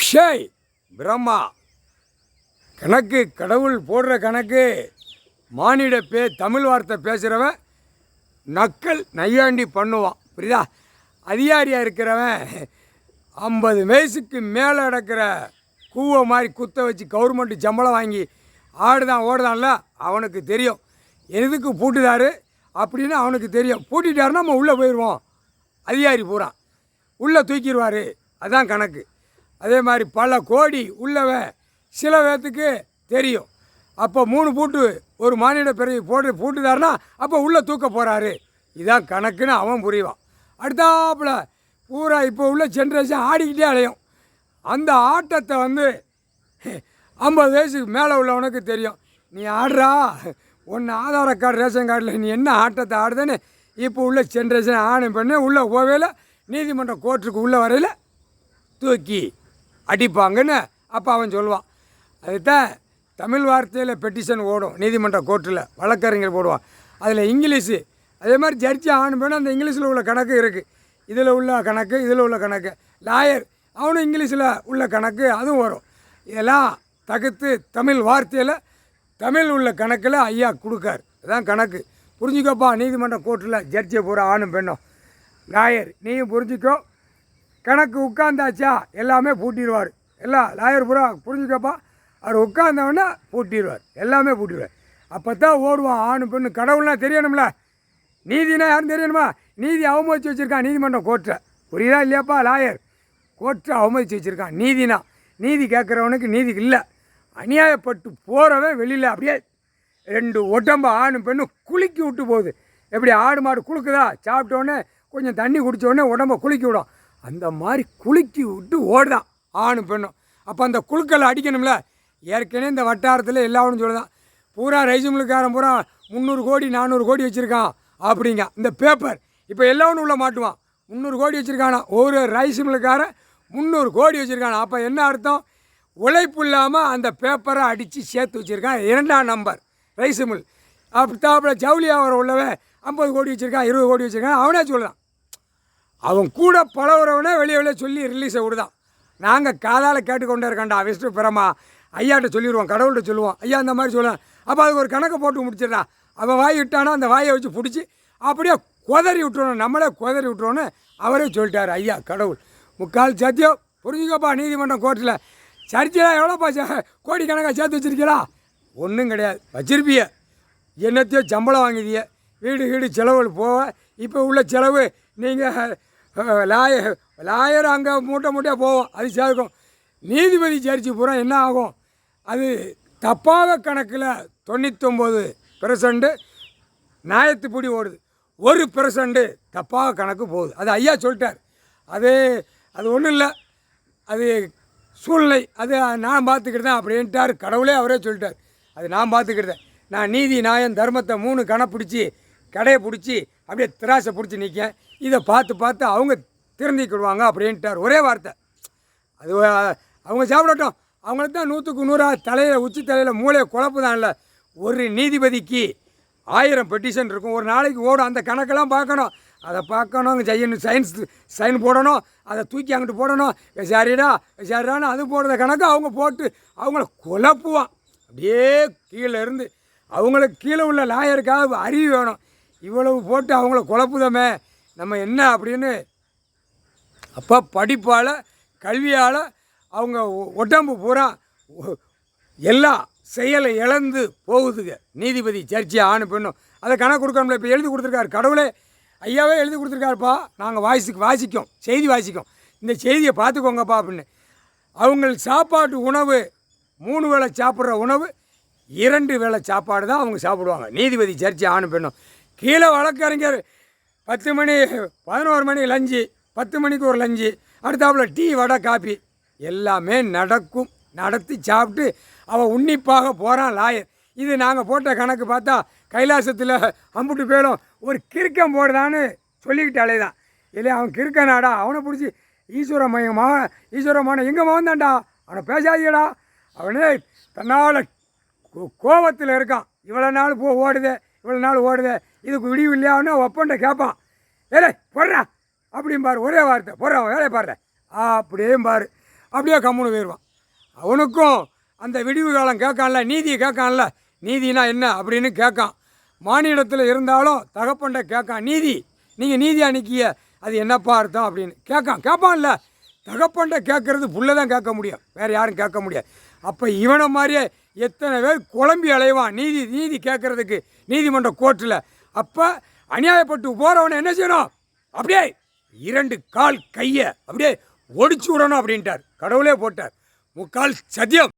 ஷேய் பிரம்மா கணக்கு கடவுள் போடுற கணக்கு மானிட தமிழ் வார்த்தை பேசுகிறவன் நக்கல் நையாண்டி பண்ணுவான். புரியுதா? அதிகாரியாக இருக்கிறவன் 50 வயசுக்கு மேலே நடக்கிற கூவை மாதிரி குத்த வச்சு கவர்மெண்ட்டு சம்பளம் வாங்கி ஆடுதான் ஓடுதான்ல அவனுக்கு தெரியும் எதுக்கு பூட்டுதாரு அப்படின்னு அவனுக்கு தெரியும். பூட்டிட்டாருன்னா நம்ம உள்ளே போயிடுவோம். அதிகாரி பூரா உள்ளே தூக்கிடுவார். அதுதான் கணக்கு. அதே மாதிரி பல கோடி உள்ளவன் சில பேர்த்துக்கு தெரியும். அப்போ 3 பூட்டு ஒரு மானிட பிறகு பூட்டுதாருன்னா அப்போ உள்ளே தூக்க போகிறாரு. இதுதான் கணக்குன்னு அவன் புரிவான். அடுத்தாப்புல பூரா இப்போ உள்ள ஜென்ரேஷன் ஆடிக்கிட்டே அலையும். அந்த ஆட்டத்தை 50 வயசுக்கு மேலே உள்ளவனுக்கு தெரியும். நீ ஆடுறா ஒன்று ஆதார கார்டு ரேஷன் கார்டில் நீ என்ன ஆட்டத்தை ஆடுதுன்னு இப்போ உள்ள ஜென்ரேஷன் ஆணும் பண்ணி உள்ளே போவேல நீதிமன்ற கோர்ட்டுக்கு உள்ளே வரையில் தூக்கி அடிப்பாங்கன்னு அப்போ அவன் சொல்லுவான். அதுதான் தமிழ் வார்த்தையில் பெட்டிஷன் ஓடும் நீதிமன்ற கோர்ட்டில் வழக்கறிஞர் போடுவான். அதில் இங்கிலீஷு அதே மாதிரி ஜட்ஜி ஆணும் பண்ணி அந்த இங்கிலீஷில் உள்ள கணக்கு இருக்குது. இதில் உள்ள கணக்கு இதில் உள்ள கணக்கு லாயர் அவனும் இங்கிலீஷில் உள்ள கணக்கு அதுவும் வரும். இதெல்லாம் தகுத்து தமிழ் வார்த்தையில் தமிழ் உள்ள கணக்கில் ஐயா கொடுக்கார். அதுதான் கணக்கு. புரிஞ்சுக்கப்பா. நீதிமன்ற கோர்ட்டில் ஜட்ஜை பூரா ஆணும் பெண்ணும் லாயர் நீயும் புரிஞ்சுக்கோ. கணக்கு உட்காந்தாச்சா எல்லாமே பூட்டிடுவார். எல்லாம் லாயர் பூரா புரிஞ்சுக்கப்பா. அவர் உட்காந்தவொடனே பூட்டிடுவார். எல்லாமே பூட்டிடுவார். அப்போ தான் ஓடுவான் ஆணும் பெண்ணு. கடவுள்லாம் தெரியணும்ல. நீதினா யாரும் தெரியணுமா? நீதி அவமதிச்சு வச்சுருக்கான் நீதிமன்றம் கோர்ட்டை. புரியுதா இல்லையாப்பா? லாயர் கோர்ட்டை அவமதிச்சு வச்சுருக்கான். நீதினா நீதி கேட்குறவனுக்கு நீதி இல்லை. அநியாயப்பட்டு போகிறவன் வெளியில் அப்படியே 2 உடம்பு ஆணும் பெண்ணும் குலுக்கி விட்டு போகுது. எப்படி ஆடு மாடு குலுக்குதா? சாப்பிட்டோடனே கொஞ்சம் தண்ணி குடித்தோடனே உடம்பை குலுக்கி விடும். அந்த மாதிரி குலுக்கி விட்டு ஓடுதான் ஆணும் பெண்ணும். அப்போ அந்த குழுக்களை அடிக்கணும்ல. ஏற்கனவே இந்த வட்டாரத்தில் எல்லாவனும் சொல்லுதான். பூரா ரைஸ் மில்லுக்காரன் பூரா 300 கோடி 400 கோடி வச்சுருக்கான் அப்படிங்க. இந்த பேப்பர் இப்போ எல்லாவனும் உள்ள மாட்டுவான். 300 கோடி வச்சுருக்கானா ஒரு ரைஸ் மில்லுக்காரன் 300 கோடி வச்சுருக்கானா. அப்போ என்ன அர்த்தம்? உழைப்பு இல்லாமல் அந்த பேப்பரை அடித்து சேர்த்து வச்சுருக்கான். 2ஆம் நம்பர் ரைஸ் மில். அப்படி ஜவுளி வியாபாரம் உள்ளவன் 50 கோடி வச்சுருக்கான் 20 கோடி வச்சுருக்கான். அவனே சொல்லுதான். அவன் கூட பழகிறவனே வெளியே சொல்லி ரிலீஸை விடுதான். நாங்கள் காதால் கேட்டுக்கொண்டே இருக்கண்டா விஷ்ணு பிரமா ஐயாட்ட சொல்லிடுவோம். கடவுள்கிட்ட சொல்லுவோம். ஐயா இந்த மாதிரி சொல்லுவேன். அப்போ அதுக்கு ஒரு கணக்கை போட்டு முடிச்சிடறான். அவன் வாய் விட்டானா அந்த வாயை வச்சு பிடிச்சி அப்படியே குதறி விட்டுருவோம். நம்மளே குதறி விட்டுருவோன்னு அவரே சொல்லிட்டார் ஐயா கடவுள். முக்கால் சத்தியம். புரிஞ்சுக்கப்பா. நீதிமன்றம் கோர்ட்டில் சர்ச்சையாக எவ்வளோப்பா கோடிக்கணக்காக சேர்த்து வச்சுருக்கீங்களா? ஒன்றும் கிடையாது. வச்சிருப்பிய என்னத்தையோ சம்பளம் வாங்கிதிய வீடு செலவு போக. இப்போ உள்ள செலவு நீங்கள் லாயர் அங்கே மூட்டையாக போவோம். அது சேர்க்கும். நீதிபதி சர்ச்சை பூரா என்ன ஆகும்? அது தப்பாக கணக்கில் 99% நியாயத்துப்படி ஓடுது. 1% தப்பாக கணக்கு போகுது. அது ஐயா சொல்லிட்டார். அது ஒன்றும் இல்லை. அது சூழ்நிலை. அது நான் பார்த்துக்கிட்டேன் அப்படின்ட்டார் கடவுளே. அவரே சொல்லிட்டார். அது நான் பார்த்துக்கிட்டேன். நான் நீதி நியாயம் தர்மத்தை 3 கணப்பிடிச்சி கடையை பிடிச்சி அப்படியே திராசை பிடிச்சி நிற்கேன். இதை பார்த்து அவங்க திருந்திக்கிடுவாங்க அப்படின்ட்டார். ஒரே வார்த்தை. அது அவங்க சாப்பிடட்டும். அவங்களுக்கு தான் 100க்கு 100 தலையில் உச்சி தலையில் மூளையை குழப்பு தான். இல்லை ஒரு நீதிபதிக்கு 1000 பெட்டிஷன் இருக்கும். ஒரு நாளைக்கு ஓடும். அந்த கணக்கெல்லாம் பார்க்கணும். அதை பார்க்கணும். அங்கே செய்யணும். சைன் போடணும். அதை தூக்கி அங்கிட்டு போடணும். சரிடான்னு அது போடுற கணக்கு அவங்க போட்டு அவங்கள குழப்புவான். அப்படியே கீழே இருந்து அவங்களுக்கு கீழே உள்ள லாயருக்காக அறிவு வேணும். இவ்வளவு போட்டு அவங்கள குழப்புதமே நம்ம என்ன அப்படின்னு. அப்போ படிப்பால் கல்வியால் அவங்க உடம்பு பூரா எல்லா செயலை இழந்து போகுதுங்க. நீதிபதி சர்ச்சை ஆணும் பெண்ணும் அதை கணக்கு கொடுக்கணும்ல. இப்போ எழுதி கொடுத்துருக்காரு கடவுளே. ஐயாவே எழுதி கொடுத்துருக்காருப்பா. நாங்கள் வாசிக்கும் செய்தி வாசிக்கும். இந்த செய்தியை பார்த்துக்கோங்கப்பா அப்படின்னு. அவங்க சாப்பாட்டு உணவு 3 வேளை சாப்பிட்ற உணவு 2 வேளை சாப்பாடு தான் அவங்க சாப்பிடுவாங்க. நீதிபதி சர்ச்சை ஆணும் பெண்ணும். கீழே வழக்கறிஞர் 10 மணி 11 மணி லஞ்சு, 10 மணிக்கு ஒரு லஞ்சு, அடுத்தாப்புல டீ வடை காப்பி எல்லாமே நடத்தி சாப்பிட்டு அவன் உன்னிப்பாக போகிறான் லாயர். இது நாங்கள் போட்ட கணக்கு பார்த்தா கைலாசத்தில் அம்புட்டு பேரும் ஒரு கிறுக்கம் போடுதான்னு சொல்லிக்கிட்டு அலைதான். இல்லையா அவன் கிறுக்கனாடா. அவனை பிடிச்சி ஈஸ்வரமான எங்கள் மகன் தான்டா அவனை பேசாதீடா. அவனே தன்னால் கோபத்தில் இருக்கான். இவ்வளோ நாள் ஓடுதே இதுக்கு விடிவு இல்லையான்னு ஒப்பண்ட கேட்பான். ஏலே போடுறா அப்படிம்பார். ஒரே வார்த்தை போடுறான் வேலையை பாடுற அப்படியும் பாரு. அப்படியே கம்முன்னு போயிடுவான். அவனுக்கும் அந்த விடிவு காலம் கேட்கான்ல, நீதியை கேட்கான்ல, நீதினா என்ன அப்படின்னு கேட்கான். மானிடத்தில் இருந்தாலும் தகப்பன்ட்ட கேட்கான், நீதி நீங்கள் நீதியாக நிற்கிய அது என்னப்பா அர்த்தம் அப்படின்னு கேட்பான்ல. தகப்பன்ட்ட கேட்குறது புள்ள தான் கேட்க முடியும், வேறு யாரும் கேட்க முடியாது. அப்போ இவனை மாதிரியே எத்தனை பேர் குழம்பி அலைவான் நீதி கேட்குறதுக்கு நீதிமன்ற கோர்ட்டில். அப்போ அநியாயப்பட்டு போகிறவனை என்ன செய்யணும், அப்படியே 2 கால் கையை அப்படியே ஒடிச்சு விடணும் அப்படின்ட்டார். கடவுளே போட்டார். 3/4 சத்தியம்.